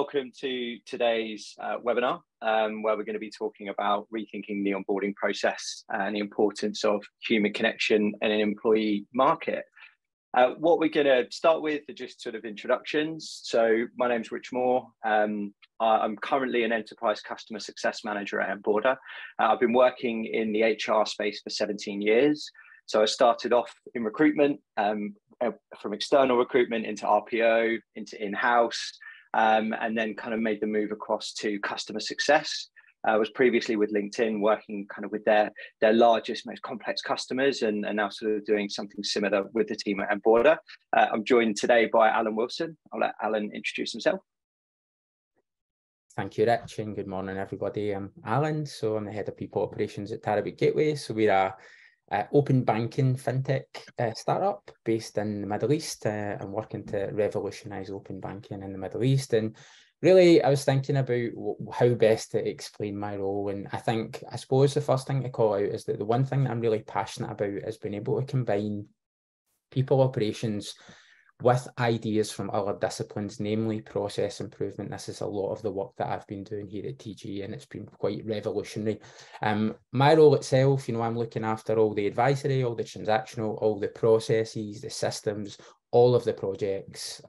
welcome to today's webinar, where we're going to be talking about rethinking the onboarding process and the importance of human connection in an employee market. What we're going to start with are just sort of introductions. So my name's Rich Moore. I'm currently an enterprise customer success manager at Enboarder. I've been working in the HR space for 17 years. So I started off in recruitment, from external recruitment into RPO, into in-house, and then kind of made the move across to customer success. I was previously with LinkedIn working kind of with their largest, most complex customers, and now sort of doing something similar with the team at Enboarder. I'm joined today by Alan Wilson. I'll let Alan introduce himself. Thank you, Rich, and good morning, everybody. I'm Alan, so I'm the head of people operations at Tarabut Gateway. So we're a open banking fintech startup based in the Middle East. I'm working to revolutionise open banking in the Middle East. And really, I was thinking about how best to explain my role. And I suppose the first thing to call out is that the one thing that I'm really passionate about is being able to combine people operations with ideas from other disciplines, namely process improvement. This is a lot of the work that I've been doing here at TG, and it's been quite revolutionary. My role itself, I'm looking after all the advisory, all the transactional, all the processes, the systems, all of the projects,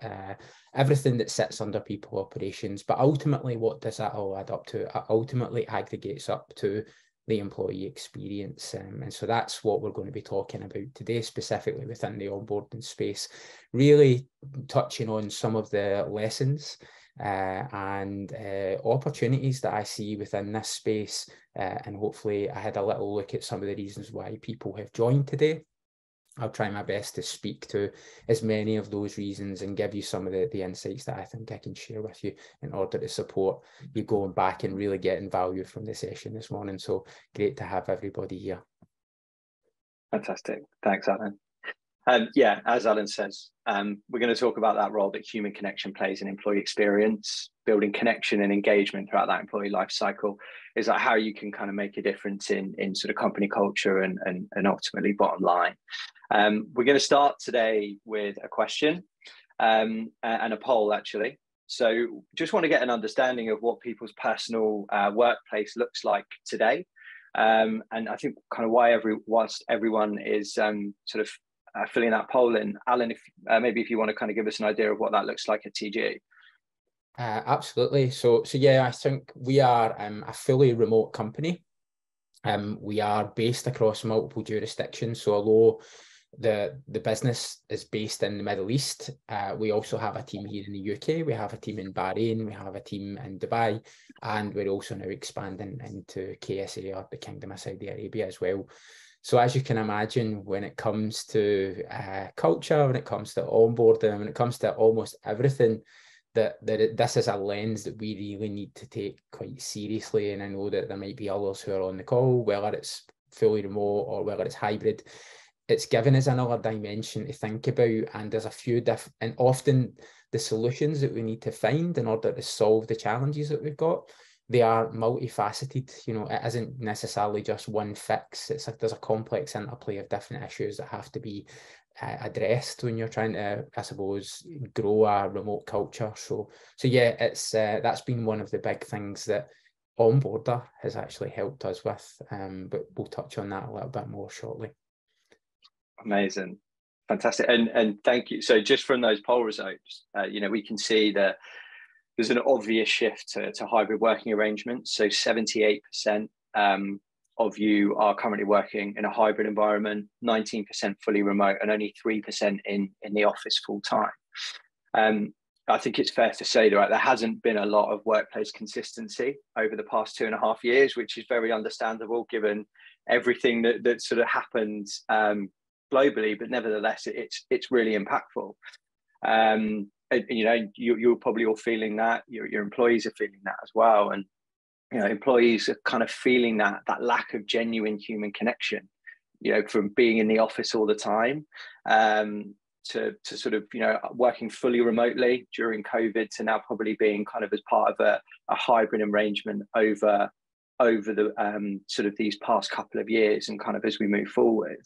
everything that sits under people operations. But ultimately, what does that all add up to? It ultimately aggregates up to the employee experience. And so that's what we're going to be talking about today, specifically within the onboarding space, really touching on some of the lessons and opportunities that I see within this space. And hopefully I had a little look at some of the reasons why people have joined today. I'll try my best to speak to as many of those reasons and give you some of the insights that I think I can share with you in order to support you going back and really getting value from the session this morning. So great to have everybody here. Fantastic. Thanks, Alan. Yeah, as Alan says, we're going to talk about that role that human connection plays in employee experience, building connection and engagement throughout that employee life cycle. Is like how you can kind of make a difference in sort of company culture and ultimately bottom line. We're going to start today with a question and a poll, actually. So just want to get an understanding of what people's personal workplace looks like today. And I think kind of whilst everyone is sort of filling that poll in, Alan, maybe if you want to kind of give us an idea of what that looks like at TG. Absolutely. So yeah, I think we are a fully remote company. We are based across multiple jurisdictions. So although the business is based in the Middle East, we also have a team here in the UK. We have a team in Bahrain. We have a team in Dubai, and we're also now expanding into KSA, or the Kingdom of Saudi Arabia, as well. So as you can imagine, when it comes to culture, when it comes to onboarding, when it comes to almost everything, this is a lens that we really need to take quite seriously. And I know that there might be others who are on the call, whether it's fully remote or whether it's hybrid. It's given us another dimension to think about, and there's a few different, and often the solutions that we need to find in order to solve the challenges that we've got, they are multifaceted. It isn't necessarily just one fix. It's like there's a complex interplay of different issues that have to be addressed when you're trying to, I suppose, grow a remote culture. So yeah, it's that's been one of the big things that Onboarder has actually helped us with. But we'll touch on that a little bit more shortly. Amazing. Fantastic. And thank you. So just from those poll results, we can see that there's an obvious shift to hybrid working arrangements. So 78% of you are currently working in a hybrid environment, 19% fully remote, and only 3% in the office full time. I think it's fair to say that there hasn't been a lot of workplace consistency over the past 2.5 years, which is very understandable given everything that sort of happened globally, but nevertheless, it's really impactful. You're probably all feeling that. Your employees are feeling that as well, and employees are kind of feeling that lack of genuine human connection. From being in the office all the time, to sort of working fully remotely during COVID, to now probably being kind of as part of a hybrid arrangement over the sort of these past couple of years, and kind of as we move forward.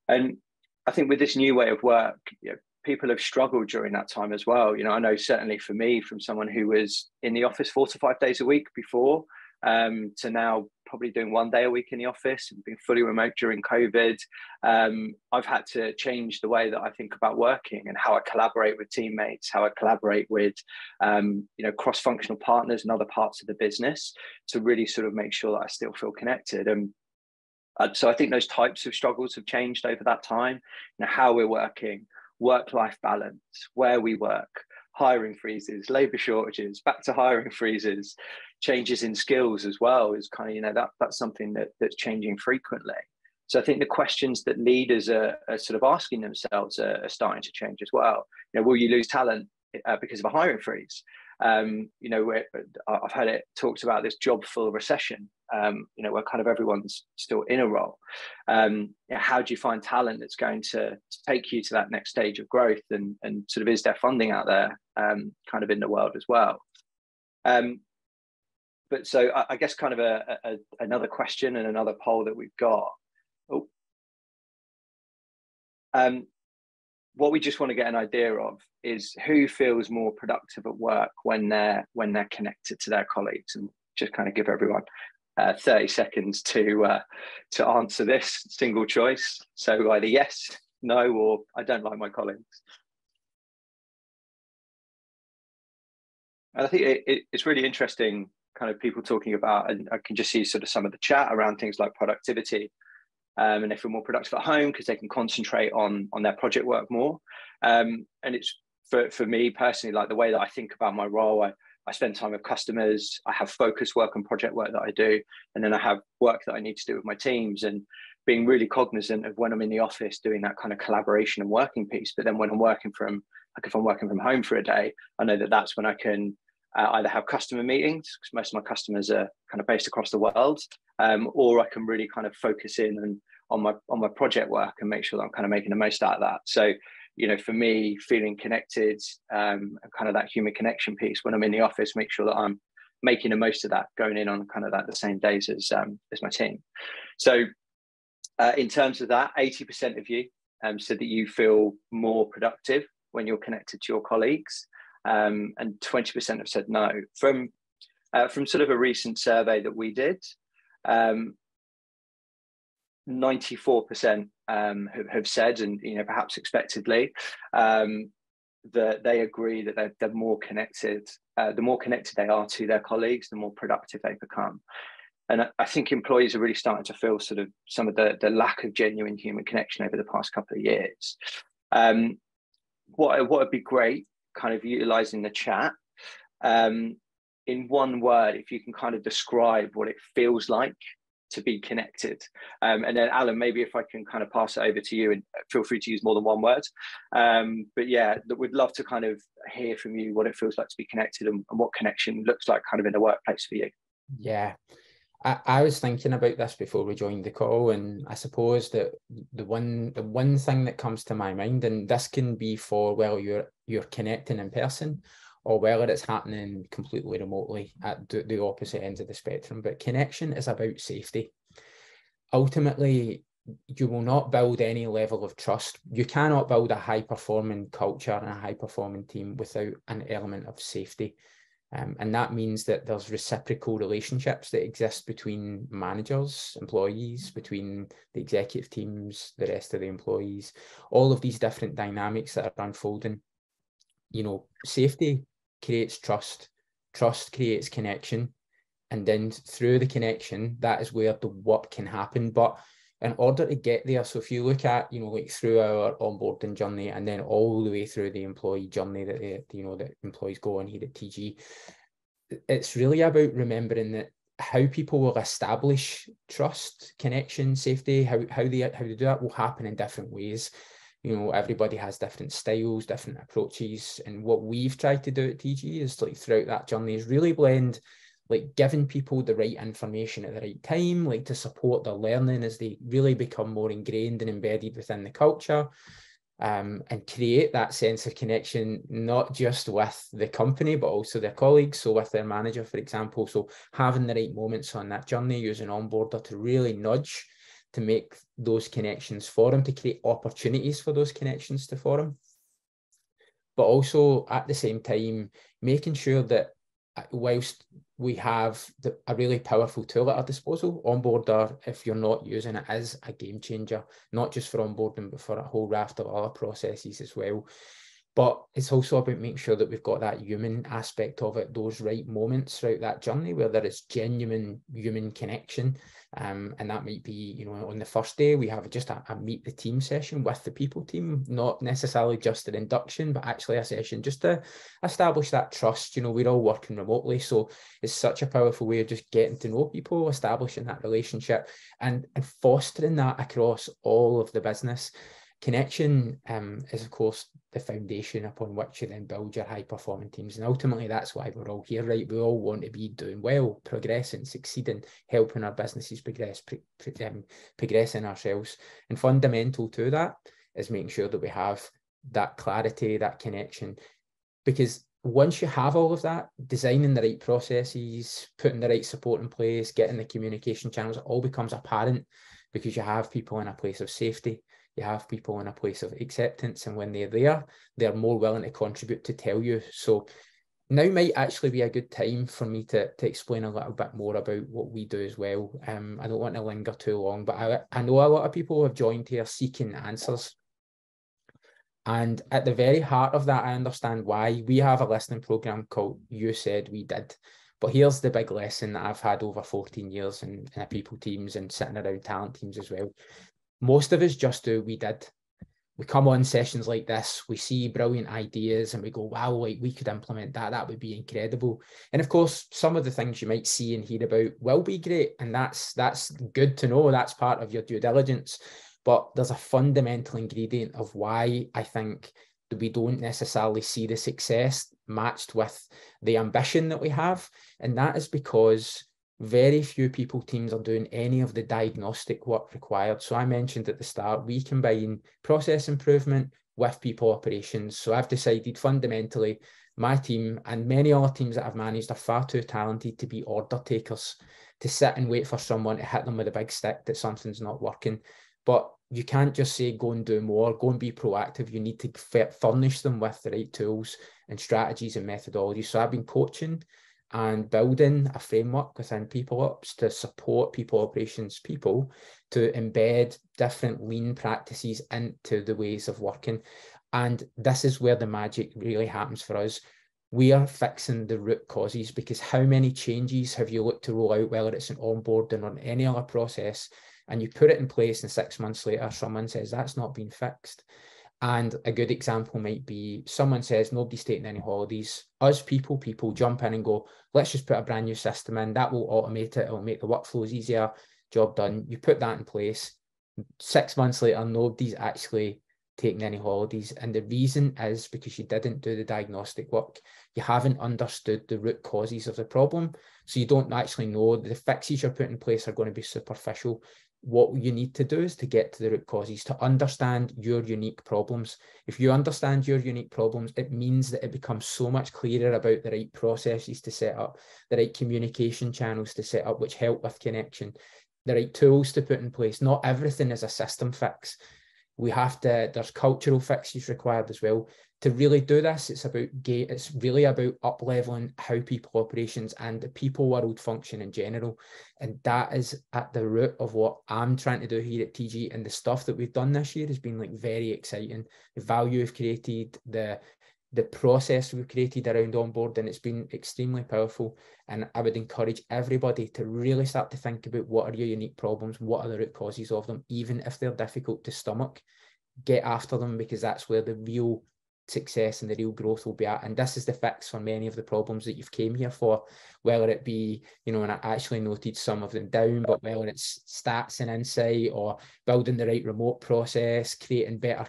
And I think with this new way of work, people have struggled during that time as well. You know, I know certainly for me, from someone who was in the office 4 to 5 days a week before, to now probably doing 1 day a week in the office and being fully remote during COVID. I've had to change the way that I think about working and how I collaborate with teammates, how I collaborate with, you know, cross-functional partners and other parts of the business to really sort of make sure that I still feel connected. And so I think those types of struggles have changed over that time. You know, how we're working, work-life balance, where we work, hiring freezes, labor shortages, back to hiring freezes, changes in skills as well is kind of, you know, that's something that's changing frequently. So I think the questions that leaders are sort of asking themselves are starting to change as well. You know, will you lose talent because of a hiring freeze? You know, I've heard it talked about this job full recession, you know, where kind of everyone's still in a role. You know, how do you find talent that's going to take you to that next stage of growth, and sort of is there funding out there kind of in the world as well? But so I guess kind of another question and another poll that we've got. What we just want to get an idea of is who feels more productive at work when they're connected to their colleagues, and just kind of give everyone 30 seconds to answer this single choice. So either yes, no, or I don't like my colleagues. And I think it's really interesting, kind of people talking about, and I can just see sort of some of the chat around things like productivity. And they feel more productive at home because they can concentrate on their project work more. And it's for me personally, like the way that I think about my role, I spend time with customers, I have focus work and project work that I do, and then I have work that I need to do with my teams, and being really cognizant of when I'm in the office doing that kind of collaboration and working piece. But then when I'm working from, like if I'm working from home for a day, I know that that's when I can either have customer meetings, because most of my customers are kind of based across the world, or I can really kind of focus in and on my project work and make sure that I'm kind of making the most out of that. So, you know, for me, feeling connected, and kind of that human connection piece when I'm in the office, make sure that I'm making the most of that, going in on kind of that the same days as my team. So in terms of that, 80% of you said that you feel more productive when you're connected to your colleagues, and 20% have said no. From sort of a recent survey that we did, 94% have said, and you know, perhaps expectedly, that they agree that they're more connected. The more connected they are to their colleagues, the more productive they become. And I think employees are really starting to feel sort of some of the lack of genuine human connection over the past couple of years. What would be great, kind of utilizing the chat, in one word, if you can kind of describe what it feels like to be connected. And then Alan, maybe if I can kind of pass it over to you, and feel free to use more than one word. But yeah, we'd love to kind of hear from you what it feels like to be connected, and what connection looks like kind of in the workplace for you. Yeah. I was thinking about this before we joined the call, and I suppose that the one thing that comes to my mind, and this can be for whether you're connecting in person or whether it's happening completely remotely at the opposite ends of the spectrum, but connection is about safety. Ultimately, you will not build any level of trust. You cannot build a high-performing culture and a high-performing team without an element of safety. And that means that there's reciprocal relationships that exist between managers, employees, between the executive teams, the rest of the employees, all of these different dynamics that are unfolding. You know, safety creates trust, trust creates connection, and then through the connection, that is where the work can happen. But in order to get there, so if you look at, you know, like through our onboarding journey and then all the way through the employee journey that that employees go on here at TG, it's really about remembering that how people will establish trust, connection, safety, how they do that will happen in different ways. You know, everybody has different styles, different approaches, and what we've tried to do at TG is, like, throughout that journey, is really blend, like, giving people the right information at the right time, like, to support their learning as they really become more ingrained and embedded within the culture, and create that sense of connection, not just with the company, but also their colleagues, so with their manager, for example. So having the right moments on that journey, using Onboarder to really nudge to make those connections for them, to create opportunities for those connections to form. but also at the same time, making sure that whilst we have a really powerful tool at our disposal, Onboarder, if you're not using it, is a game changer, not just for onboarding, but for a whole raft of other processes as well. But it's also about making sure that we've got that human aspect of it, those right moments throughout that journey where there is genuine human connection. And that might be, you know, on the first day, we have just a meet the team session with the people team, not necessarily just an induction, but actually a session just to establish that trust. You know, we're all working remotely, so it's such a powerful way of just getting to know people, establishing that relationship and fostering that across all of the business. Connection is, of course, the foundation upon which you then build your high-performing teams. And ultimately, that's why we're all here, right? We all want to be doing well, progressing, succeeding, helping our businesses progress, progressing ourselves. And fundamental to that is making sure that we have that clarity, that connection. Because once you have all of that, designing the right processes, putting the right support in place, getting the communication channels, it all becomes apparent because you have people in a place of safety. You have people in a place of acceptance, and when they're there, they're more willing to contribute to tell you. So now might actually be a good time for me to explain a little bit more about what we do as well. I don't want to linger too long, but I know a lot of people have joined here seeking answers. And at the very heart of that, I understand why. We have a listening program called You Said We Did. But here's the big lesson that I've had over 14 years in a people teams and sitting around talent teams as well. Most of us just do we did. We come on sessions like this, we see brilliant ideas and we go, wow, like we could implement that. That would be incredible. And of course, some of the things you might see and hear about will be great. And that's good to know. That's part of your due diligence. But there's a fundamental ingredient of why I think that we don't necessarily see the success matched with the ambition that we have. And that is because very few people teams are doing any of the diagnostic work required. So I mentioned at the start, we combine process improvement with people operations. So I've decided fundamentally my team and many other teams that I've managed are far too talented to be order takers, to sit and wait for someone to hit them with a big stick that something's not working. But you can't just say, go and do more, go and be proactive. You need to furnish them with the right tools and strategies and methodologies. So I've been coaching and building a framework within people ops to support people operations people to embed different lean practices into the ways of working. And this is where the magic really happens for us. We are fixing the root causes, because how many changes have you looked to roll out, whether it's an onboarding or any other process, and you put it in place and 6 months later, someone says that's not been fixed. And a good example might be someone says nobody's taking any holidays. Us people jump in and go, let's just put a brand new system in. That will automate it. It will make the workflows easier. Job done. You put that in place. 6 months later, nobody's actually taking any holidays. And the reason is because you didn't do the diagnostic work. You haven't understood the root causes of the problem. So you don't actually know the fixes you're putting in place are going to be superficial. What you need to do is to get to the root causes, to understand your unique problems. If you understand your unique problems, it means that it becomes so much clearer about the right processes to set up, the right communication channels to set up, which help with connection, the right tools to put in place. Not everything is a system fix. There's cultural fixes required as well. To really do this, it's really about up-leveling how people operations and the people world function in general. And that is at the root of what I'm trying to do here at TG. And the stuff that we've done this year has been like very exciting. The value we've created, the process we've created around onboarding, it's been extremely powerful. And I would encourage everybody to really start to think about what are your unique problems, what are the root causes of them, even if they're difficult to stomach. Get after them, because that's where the real success and the real growth will be at. And this is the fix for many of the problems that you've came here for, whether it be, you know, and I actually noted some of them down, but whether it's stats and insight, or building the right remote process, creating better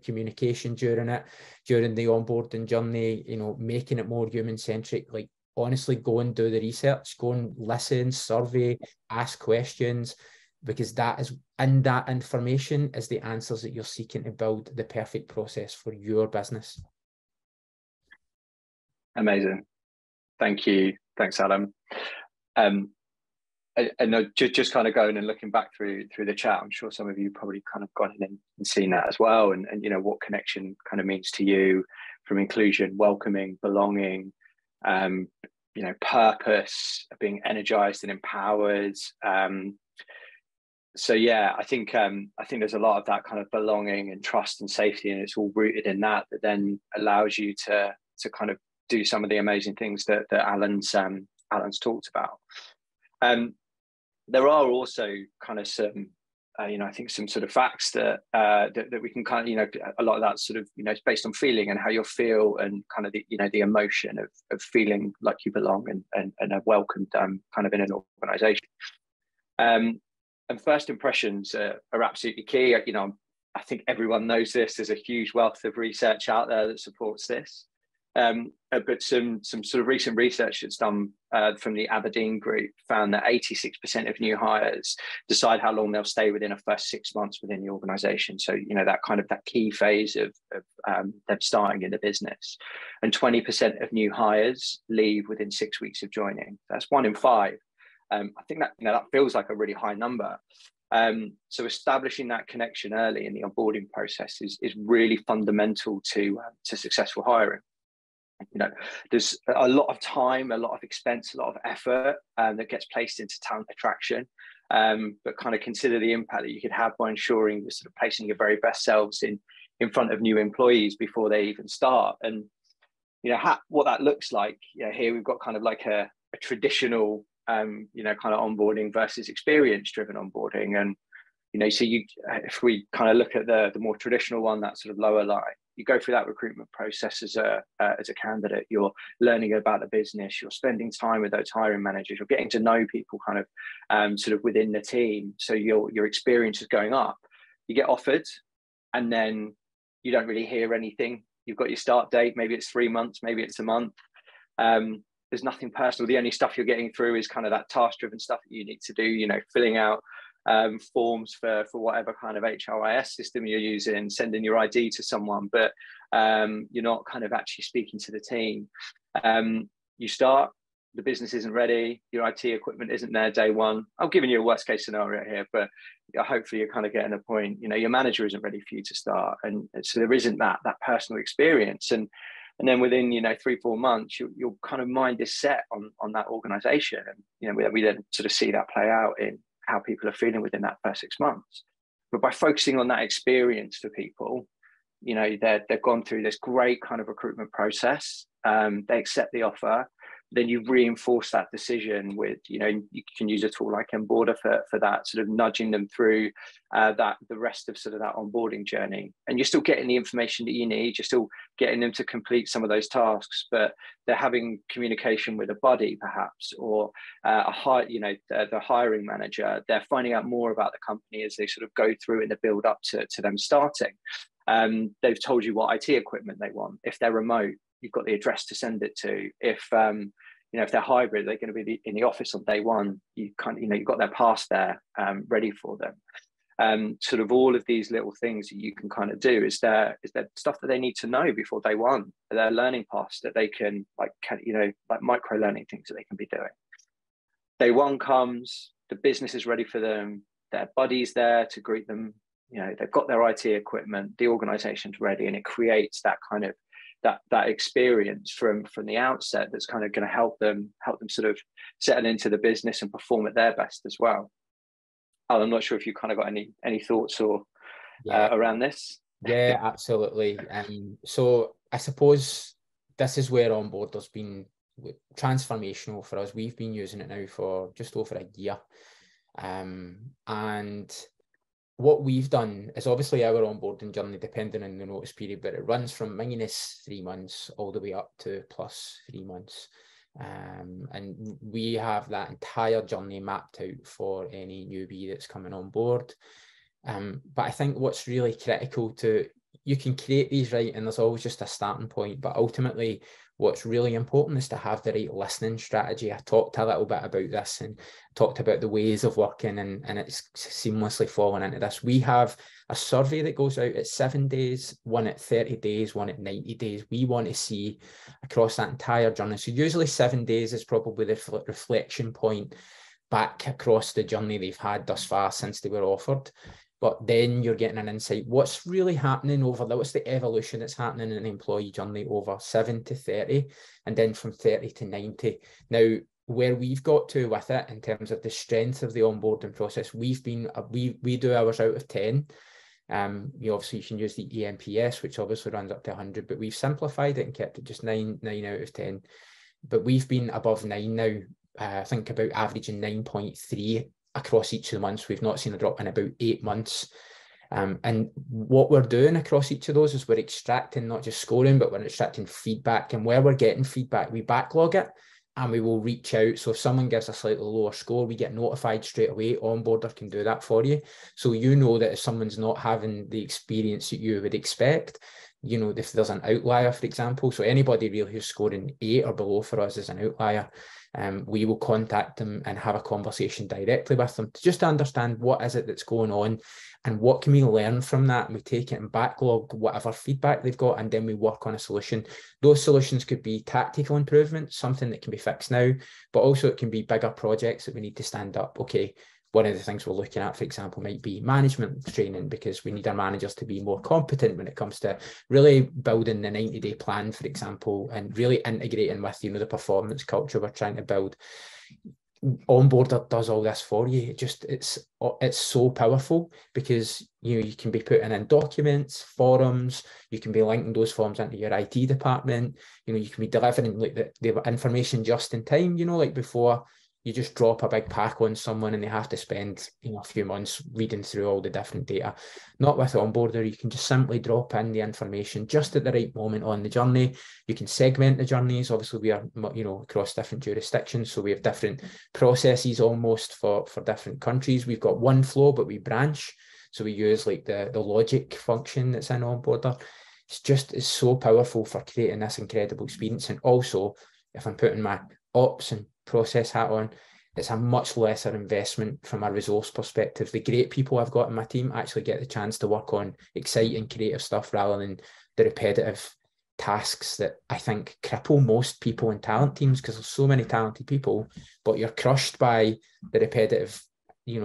communication during the onboarding journey, you know, making it more human centric. Like, honestly, go and do the research, go and listen, survey, ask questions, because that is, in that information is the answers that you're seeking to build the perfect process for your business. Amazing. Thank you. Thanks, Adam. I know, just kind of going and looking back through the chat, I'm sure some of you probably kind of gone in and seen that as well. And you know, what connection kind of means to you, from inclusion, welcoming, belonging, purpose, being energized and empowered. So yeah, I think there's a lot of that kind of belonging and trust and safety, and it's all rooted in that then allows you to kind of do some of the amazing things that Alan's talked about. There are also kind of some I think some sort of facts that we can kind of, a lot of that sort of, it's based on feeling and how you feel, and kind of the, the emotion of feeling like you belong and are welcomed kind of in an organization. And first impressions are absolutely key. I think everyone knows this. There's a huge wealth of research out there that supports this. But some sort of recent research that's done from the Aberdeen group found that 86% of new hires decide how long they'll stay within the first 6 months within the organization. So, that key phase of them starting in the business. And 20% of new hires leave within 6 weeks of joining. That's 1 in 5. I think that, that feels like a really high number. So establishing that connection early in the onboarding process is really fundamental to successful hiring. There's a lot of time, a lot of expense, a lot of effort that gets placed into talent attraction, but kind of consider the impact that you could have by ensuring you're sort of placing your very best selves in front of new employees before they even start. And what that looks like, here we've got kind of like a traditional kind of onboarding versus experience driven onboarding. And so if we kind of look at the more traditional one, that sort of lower line, you go through that recruitment process as a candidate. You're learning about the business. You're spending time with those hiring managers. You're getting to know people kind of sort of within the team. So your experience is going up. You get offered, and then you don't really hear anything. You've got your start date. Maybe it's 3 months. Maybe it's a month. There's nothing personal. The only stuff you're getting through is kind of that task-driven stuff that you need to do. Filling out forms for whatever kind of HRIS system you're using, sending your ID to someone, but you're not kind of actually speaking to the team. You start, the business isn't ready, your IT equipment isn't there day one. I'm giving you a worst case scenario here, but hopefully you're kind of getting a point. Your manager isn't ready for you to start, and so there isn't that personal experience. And then within 3-4 months, your kind of mind is set on that organization, and we then sort of see that play out in how people are feeling within that first 6 months. But by focusing on that experience for people, they've gone through this great kind of recruitment process. They accept the offer. Then you reinforce that decision with, you can use a tool like Enboarder for that, sort of nudging them through the rest of sort of that onboarding journey. And you're still getting the information that you need. You're still getting them to complete some of those tasks, but they're having communication with a buddy perhaps, or the hiring manager. They're finding out more about the company as they sort of go through in the build up to them starting. They've told you what IT equipment they want. If they're remote, you've got the address to send it to. If if they're hybrid, they're going to be in the office on day one. You've got their pass there ready for them. Sort of all of these little things that you can kind of do. Is there stuff that they need to know before day one? Are there learning paths that they can like micro learning things that they can be doing? Day one comes, the business is ready for them. Their buddy's there to greet them. They've got their IT equipment. The organization's ready, and it creates that kind of that experience from the outset that's kind of going to help them sort of settle into the business and perform at their best as well. I'm not sure if you kind of got any thoughts or around this. Yeah, absolutely. So I suppose this is where Onboarder's been transformational for us. We've been using it now for just over a year, and what we've done is obviously our onboarding journey, depending on the notice period, but it runs from -3 months all the way up to +3 months. And we have that entire journey mapped out for any newbie that's coming on board. But I think what's really critical you can create these right, and there's always just a starting point, but ultimately what's really important is to have the right listening strategy. I talked a little bit about this and talked about the ways of working, and it's seamlessly falling into this. We have a survey that goes out at 7 days, one at 30 days, one at 90 days. We want to see across that entire journey. So usually 7 days is probably the reflection point back across the journey they've had thus far since they were offered. but then you're getting an insight. What's really happening what's the evolution that's happening in an employee journey over 7 to 30, and then from 30 to 90. Now, where we've got to with it in terms of the strength of the onboarding process, we do ours out of 10. Obviously you can use the EMPS, which obviously runs up to 100, but we've simplified it and kept it just 9 out of 10. But we've been above 9 now. I think about averaging 9.3 across each of the months. We've not seen a drop in about 8 months. And what we're doing across each of those is we're extracting not just scoring, but we're extracting feedback. And where we're getting feedback, we backlog it and we will reach out. So if someone gives a slightly lower score, we get notified straight away. Onboarder can do that for you. So you know that if someone's not having the experience that you would expect, if there's an outlier, for example, so anybody really who's scoring 8 or below for us is an outlier. We will contact them and have a conversation directly with them just to understand what is it that's going on and what can we learn from that. And we take it and backlog whatever feedback they've got, and then we work on a solution. Those solutions could be tactical improvements, something that can be fixed now, but also it can be bigger projects that we need to stand up. Okay, one of the things we're looking at, for example, might be management training, because we need our managers to be more competent when it comes to really building the 90-day plan, for example, and really integrating with, the performance culture we're trying to build. Onboarder does all this for you. It's so powerful, because you can be putting in documents, forums, you can be linking those forms into your IT department, you can be delivering like the information just in time, like before you just drop a big pack on someone and they have to spend a few months reading through all the different data. Not with Onboarder, you can just simply drop in the information just at the right moment on the journey. You can segment the journeys. Obviously, we are across different jurisdictions, so we have different processes almost for different countries. We've got one flow, but we branch. So we use like the logic function that's in Onboarder. It's so powerful for creating this incredible experience. And also, if I'm putting my ops and process hat on, it's a much lesser investment from a resource perspective. The great people I've got in my team actually get the chance to work on exciting, creative stuff rather than the repetitive tasks that I think cripple most people in talent teams, because there's so many talented people, but you're crushed by the repetitive,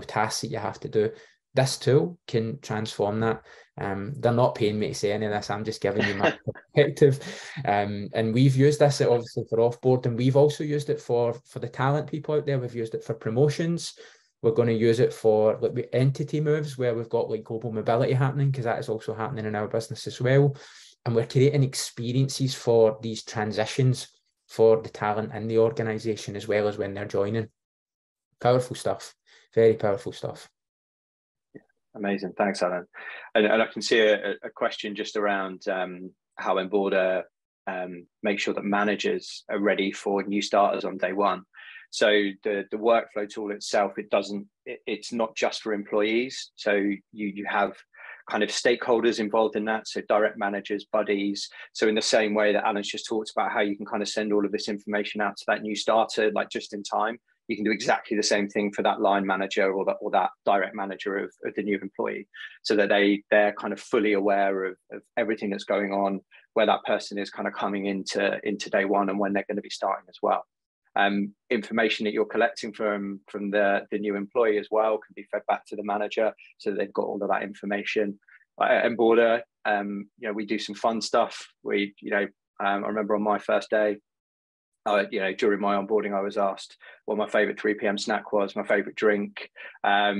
tasks that you have to do. This tool can transform that. They're not paying me to say any of this. I'm just giving you my perspective. And we've used this obviously for offboard, and we've also used it for the talent people out there. We've used it for promotions. We're going to use it for like entity moves where we've got like global mobility happening, because that is also happening in our business as well. And we're creating experiences for these transitions for the talent in the organization as well as when they're joining. Powerful stuff. Very powerful stuff. Amazing. Thanks, Alan. And I can see a question just around how Enboarder make sure that managers are ready for new starters on day one. So the workflow tool itself, it's not just for employees. So you have kind of stakeholders involved in that. So direct managers, buddies. So in the same way that Alan's just talked about how you can kind of send all of this information out to that new starter, like just in time, you can do exactly the same thing for that line manager or that direct manager of the new employee, so that they're kind of fully aware of everything that's going on, where that person is kind of coming into day one and when they're going to be starting as well. Information that you're collecting from the new employee as well can be fed back to the manager, so that they've got all of that information. At Enboarder, we do some fun stuff. I remember on my first day, during my onboarding, I was asked what my favorite 3 p.m. snack was, my favorite drink, a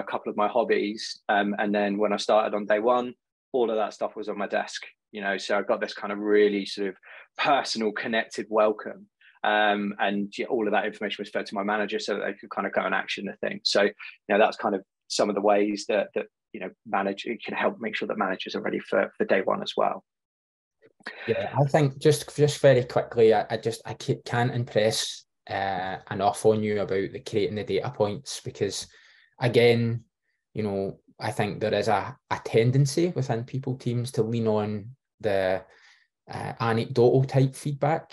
couple of my hobbies. And then when I started on day one, all of that stuff was on my desk, so I got this kind of really sort of personal, connected welcome. And all of that information was fed to my manager so that they could kind of go and action the thing. So, that's kind of some of the ways that manager can help make sure that managers are ready for day one as well. Yeah, I think just very quickly, I can't impress enough on you about creating the data points, because again, I think there is a tendency within people teams to lean on the anecdotal type feedback.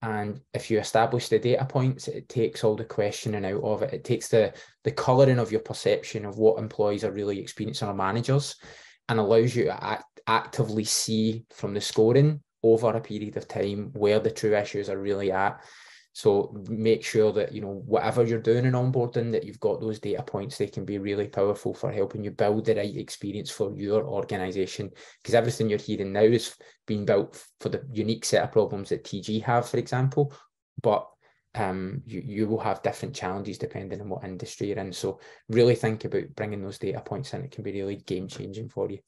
And if you establish the data points, it takes all the questioning out of it. It takes the colouring of your perception of what employees are really experiencing or managers, and allows you to actively see from the scoring over a period of time where the true issues are really at. So make sure that, you know, whatever you're doing in onboarding, that you've got those data points. They can be really powerful for helping you build the right experience for your organization, because everything you're hearing now is being built for the unique set of problems that TG have, for example, but you will have different challenges depending on what industry you're in. So really think about bringing those data points in. It can be really game changing for you.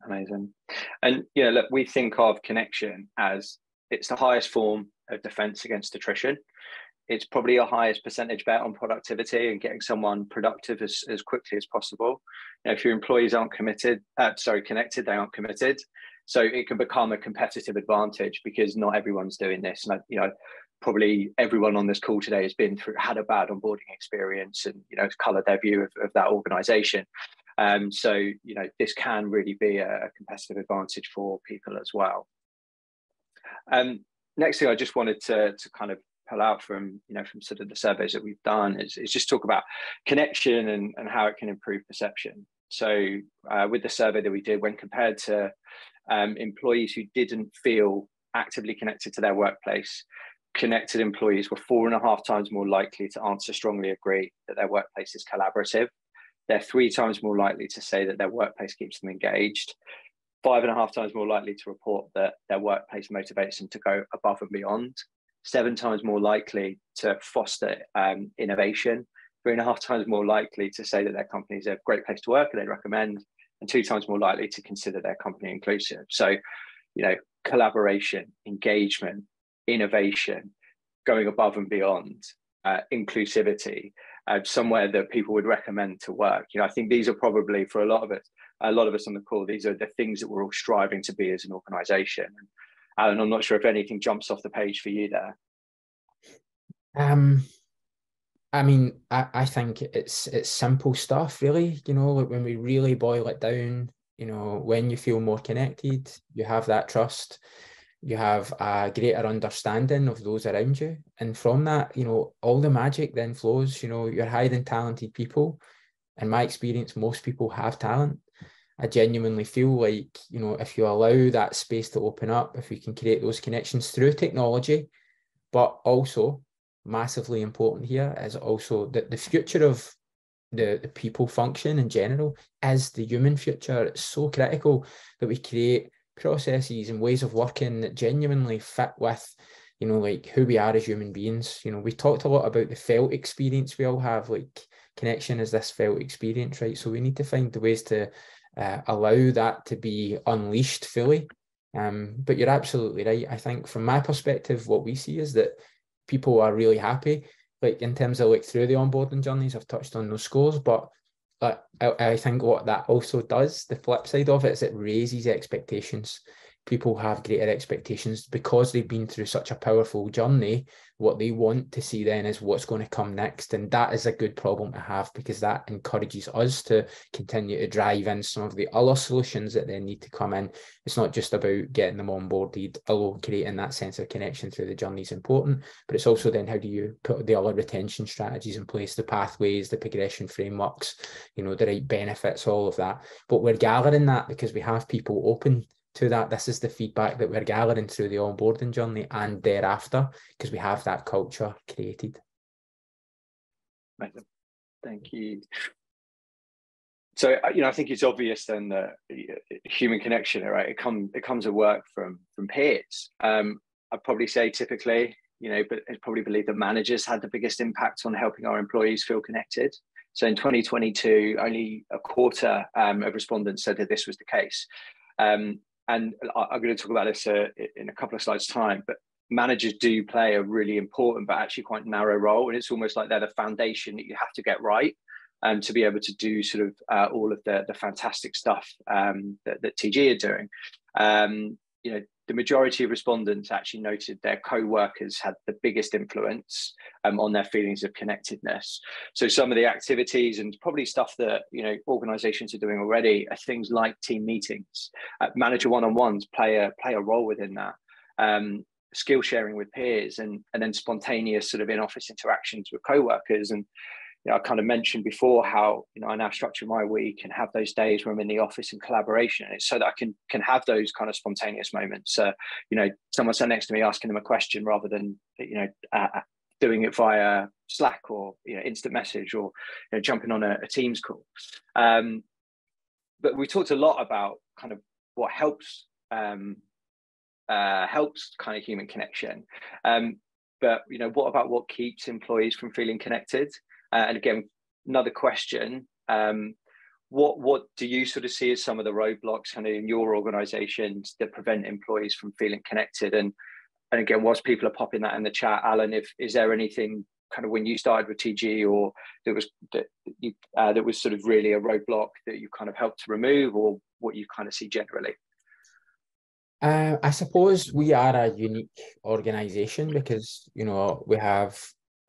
Amazing. And look, we think of connection as it's the highest form of defense against attrition. It's probably your highest percentage bet on productivity and getting someone productive as quickly as possible. If your employees aren't connected, they aren't committed. So it can become a competitive advantage because not everyone's doing this. And probably everyone on this call today has had a bad onboarding experience, and it's colored their view of that organization. So this can really be a competitive advantage for people as well. Next thing I just wanted to kind of pull out from sort of the surveys that we've done is just talk about connection and how it can improve perception. So with the survey that we did, when compared to employees who didn't feel actively connected to their workplace, connected employees were 4.5 times more likely to answer strongly agree that their workplace is collaborative. They're 3 times more likely to say that their workplace keeps them engaged, 5.5 times more likely to report that their workplace motivates them to go above and beyond, 7 times more likely to foster innovation, 3.5 times more likely to say that their company is a great place to work and they'd recommend, and 2 times more likely to consider their company inclusive. So, collaboration, engagement, innovation, going above and beyond, inclusivity, somewhere that people would recommend to work. I think these are probably, for a lot of us on the call, these are the things that we're all striving to be as an organization. And Alan, I'm not sure if anything jumps off the page for you there. I mean, I think it's simple stuff, really. Like when we really boil it down, when you feel more connected, you have that trust, you have a greater understanding of those around you. And from that, all the magic then flows. You're hiring talented people. In my experience, most people have talent. I genuinely feel like, if you allow that space to open up, if we can create those connections through technology, but also massively important here is also that the future of the people function in general is the human future. It's so critical that we create processes and ways of working that genuinely fit with, like who we are as human beings. We talked a lot about the felt experience we all have, like connection is this felt experience, right? So we need to find the ways to allow that to be unleashed fully. But you're absolutely right. I think from my perspective, what we see is that people are really happy, like in terms of like through the onboarding journeys. I've touched on those scores, but I think what that also does, the flip side of it, is it raises expectations. People have greater expectations because they've been through such a powerful journey. What they want to see then is what's going to come next. And that is a good problem to have, because that encourages us to continue to drive in some of the other solutions that then need to come in. It's not just about getting them onboarded, although creating that sense of connection through the journey is important, but it's also then how do you put the other retention strategies in place, the pathways, the progression frameworks, the right benefits, all of that. But we're gathering that because we have people open to that. This is the feedback that we're gathering through the onboarding journey and thereafter, because we have that culture created. Thank you. So, I think it's obvious then that human connection, right? It comes at work from peers. I'd probably say typically, but I probably believe that managers had the biggest impact on helping our employees feel connected. So in 2022, only a quarter of respondents said that this was the case. And I'm going to talk about this in a couple of slides' time, but managers do play a really important but actually quite narrow role. And it's almost like they're the foundation that you have to get right to be able to do sort of all of the fantastic stuff that TG are doing. The majority of respondents actually noted their co-workers had the biggest influence on their feelings of connectedness. So some of the activities and probably stuff that organizations are doing already are things like team meetings, manager one-on-ones play a role within that, skill sharing with peers, and then spontaneous sort of in-office interactions with co-workers. And I kind of mentioned before how, I now structure my week and have those days where I'm in the office in collaboration. And it's so that I can have those kind of spontaneous moments. Someone sat next to me asking them a question rather than, doing it via Slack or, instant message or, jumping on a Teams call. But we talked a lot about kind of what helps kind of human connection. But what about what keeps employees from feeling connected? And again, another question, what do you sort of see as some of the roadblocks kind of in your organizations that prevent employees from feeling connected? And again, whilst people are popping that in the chat, Alan, is there anything kind of when you started with TG or that was sort of really a roadblock that you kind of helped to remove, or what you kind of see generally? I suppose we are a unique organization because, we have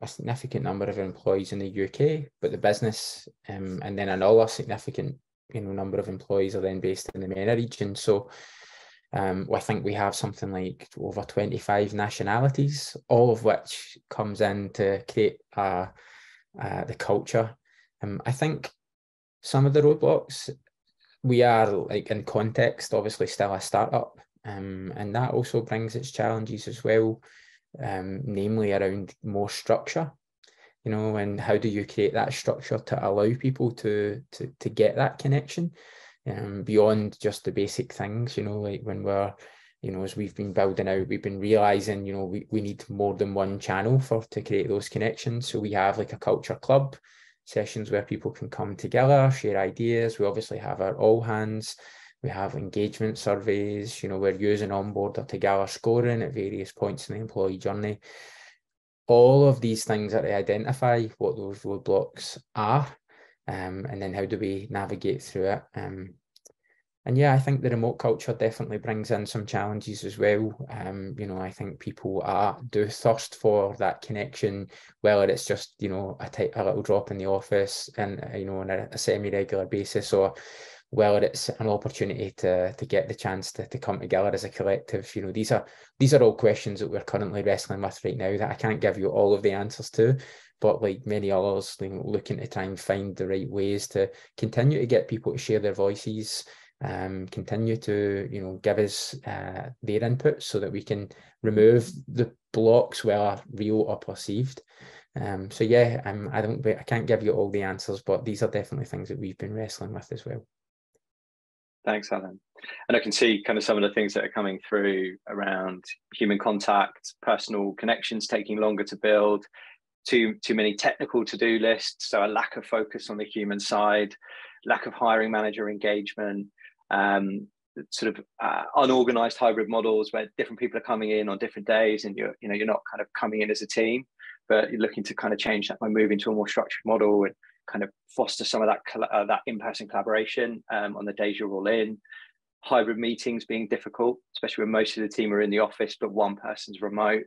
a significant number of employees in the UK, but the business and then another significant, number of employees are then based in the MENA region. So I think we have something like over 25 nationalities, all of which comes in to create the culture. I think some of the roadblocks, we are like in context, obviously still a startup. And that also brings its challenges as well, namely around more structure, and how do you create that structure to allow people to get that connection beyond just the basic things, like when we're, as we've been building out, we've been realizing, we need more than one channel to create those connections. So we have like a culture club sessions where people can come together, share ideas. We obviously have our all hands. We have engagement surveys, we're using Onboarder to gather scoring at various points in the employee journey. All of these things are to identify what those roadblocks are, and then how do we navigate through it. And yeah, I think the remote culture definitely brings in some challenges as well. I think people do thirst for that connection, whether it's just, a little drop in the office and, on a semi-regular basis, or whether it's an opportunity to get the chance to come together as a collective. These are all questions that we're currently wrestling with right now that I can't give you all of the answers to, but like many others, looking to try and find the right ways to continue to get people to share their voices, continue to give us their input so that we can remove the blocks, whether real or perceived. So yeah, I can't give you all the answers, but these are definitely things that we've been wrestling with as well. Thanks, Alan. And I can see kind of some of the things that are coming through around human contact, personal connections taking longer to build, too many technical to-do lists, so a lack of focus on the human side, lack of hiring manager engagement, sort of unorganized hybrid models where different people are coming in on different days, and you're not kind of coming in as a team, but you're looking to kind of change that by moving to a more structured model and kind of foster some of that in-person collaboration on the days you're all in. Hybrid meetings being difficult, especially when most of the team are in the office, but one person's remote.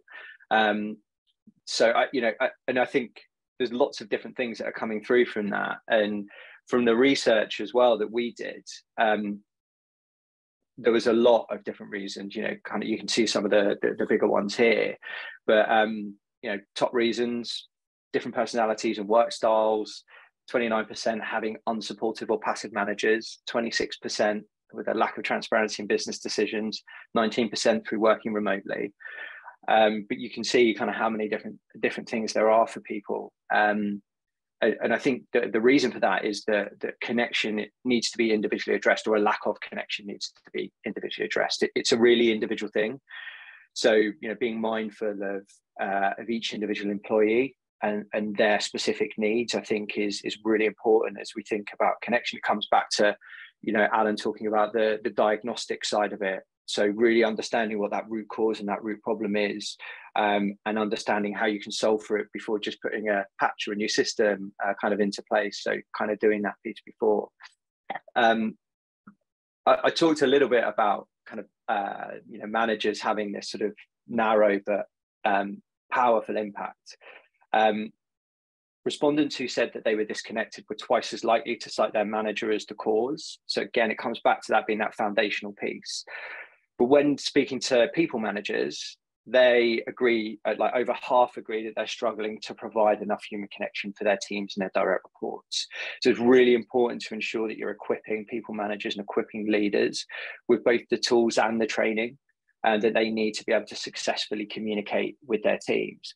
So I think there's lots of different things that are coming through from that, and from the research as well that we did. There was a lot of different reasons. Kind of you can see some of the bigger ones here, but top reasons: different personalities and work styles. 29% having unsupportive or passive managers, 26% with a lack of transparency in business decisions, 19% through working remotely. But you can see kind of how many different things there are for people. And I think the reason for that is that the connection needs to be individually addressed, or a lack of connection needs to be individually addressed. It's a really individual thing. So, being mindful of each individual employee and their specific needs, I think is really important as we think about connection. It comes back to, Alan talking about the diagnostic side of it. So really understanding what that root cause and that root problem is, and understanding how you can solve for it before just putting a patch or a new system kind of into place. So kind of doing that piece before. I talked a little bit about kind of, managers having this sort of narrow but powerful impact. Respondents who said that they were disconnected were twice as likely to cite their manager as the cause. So again, it comes back to that being that foundational piece. But when speaking to people managers, they agree, like over half agree that they're struggling to provide enough human connection for their teams and their direct reports. So it's really important to ensure that you're equipping people managers and equipping leaders with both the tools and the training that they need to be able to successfully communicate with their teams.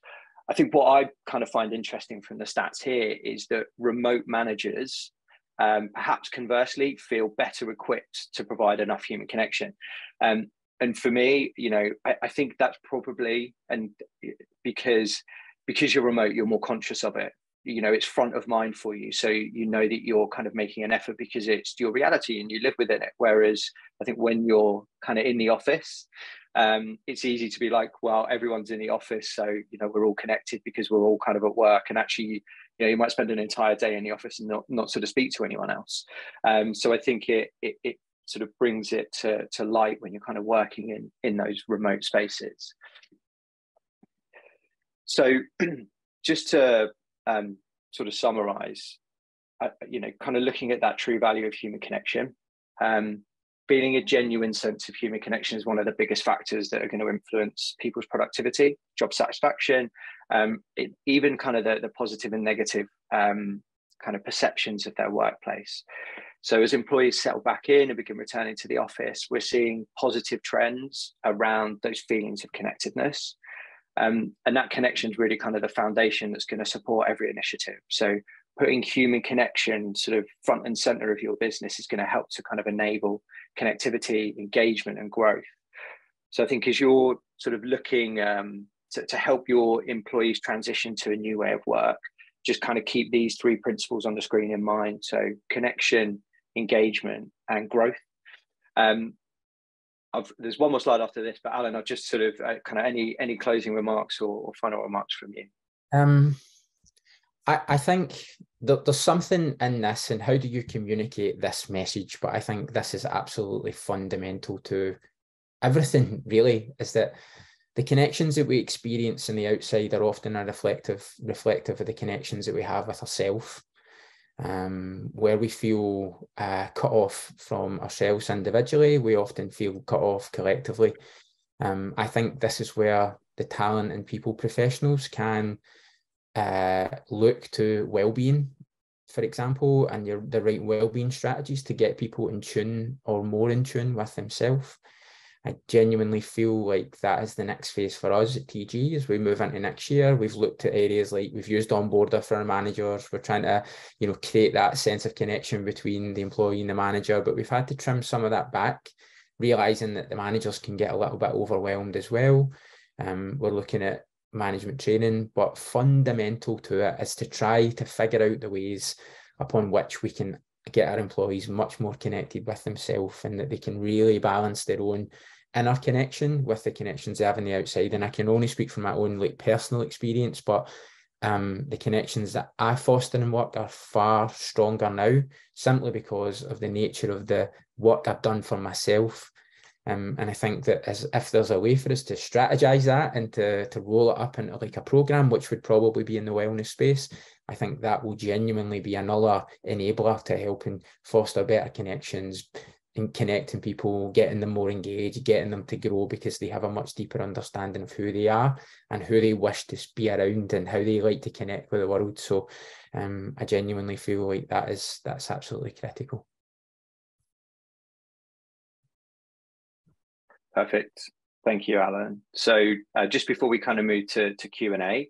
I think what I kind of find interesting from the stats here is that remote managers, perhaps conversely, feel better equipped to provide enough human connection. And for me, I think that's probably, and because you're remote, you're more conscious of it. It's front of mind for you. So you know that you're kind of making an effort because it's your reality and you live within it. Whereas I think when you're kind of in the office, it's easy to be like, well, everyone's in the office, so we're all connected because we're all kind of at work. And actually, you might spend an entire day in the office and not sort of speak to anyone else. So I think it sort of brings it to light when you're kind of working in those remote spaces. So just to sort of summarize, kind of looking at that true value of human connection, feeling a genuine sense of human connection is one of the biggest factors that are going to influence people's productivity, job satisfaction, even kind of the positive and negative kind of perceptions of their workplace. So as employees settle back in and begin returning to the office, we're seeing positive trends around those feelings of connectedness. And that connection is really kind of the foundation that's going to support every initiative. So putting human connection sort of front and center of your business is going to help to kind of enable connectivity, engagement, and growth. So I think as you're sort of looking to help your employees transition to a new way of work, just kind of keep these three principles on the screen in mind. So connection, engagement, and growth. There's one more slide after this, but Alan, I'll just sort of kind of any closing remarks or final remarks from you. I think there's something in this, and how do you communicate this message? But I think this is absolutely fundamental to everything, really, is that the connections that we experience on the outside are often reflective of the connections that we have with ourselves. Where we feel cut off from ourselves individually, we often feel cut off collectively. I think this is where the talent and people professionals can look to well-being, for example, and the right well-being strategies to get people in tune or more in tune with themselves. I genuinely feel like that is the next phase for us at TG as we move into next year. We've looked at areas like we've used Onboarder for our managers. We're trying to, create that sense of connection between the employee and the manager, but we've had to trim some of that back, realizing that the managers can get a little bit overwhelmed as well. We're looking at management training, but fundamental to it is to try to figure out the ways upon which we can get our employees much more connected with themselves, and that they can really balance their own inner connection with the connections they have on the outside. And I can only speak from my own personal experience, but the connections that I foster in work are far stronger now, simply because of the nature of the work I've done for myself. And I think that if there's a way for us to strategize that and to roll it up into a program, which would probably be in the wellness space, I think that will genuinely be another enabler to help and foster better connections and connecting people, getting them more engaged, getting them to grow because they have a much deeper understanding of who they are and who they wish to be around and how they like to connect with the world. So I genuinely feel like that's absolutely critical. Perfect. Thank you, Alan. So just before we kind of move to Q&A,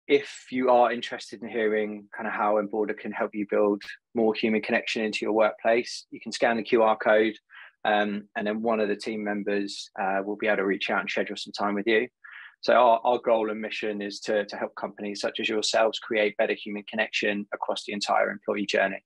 if you are interested in hearing kind of how Enboarder can help you build more human connection into your workplace, you can scan the QR code and then one of the team members will be able to reach out and schedule some time with you. So our goal and mission is to help companies such as yourselves create better human connection across the entire employee journey.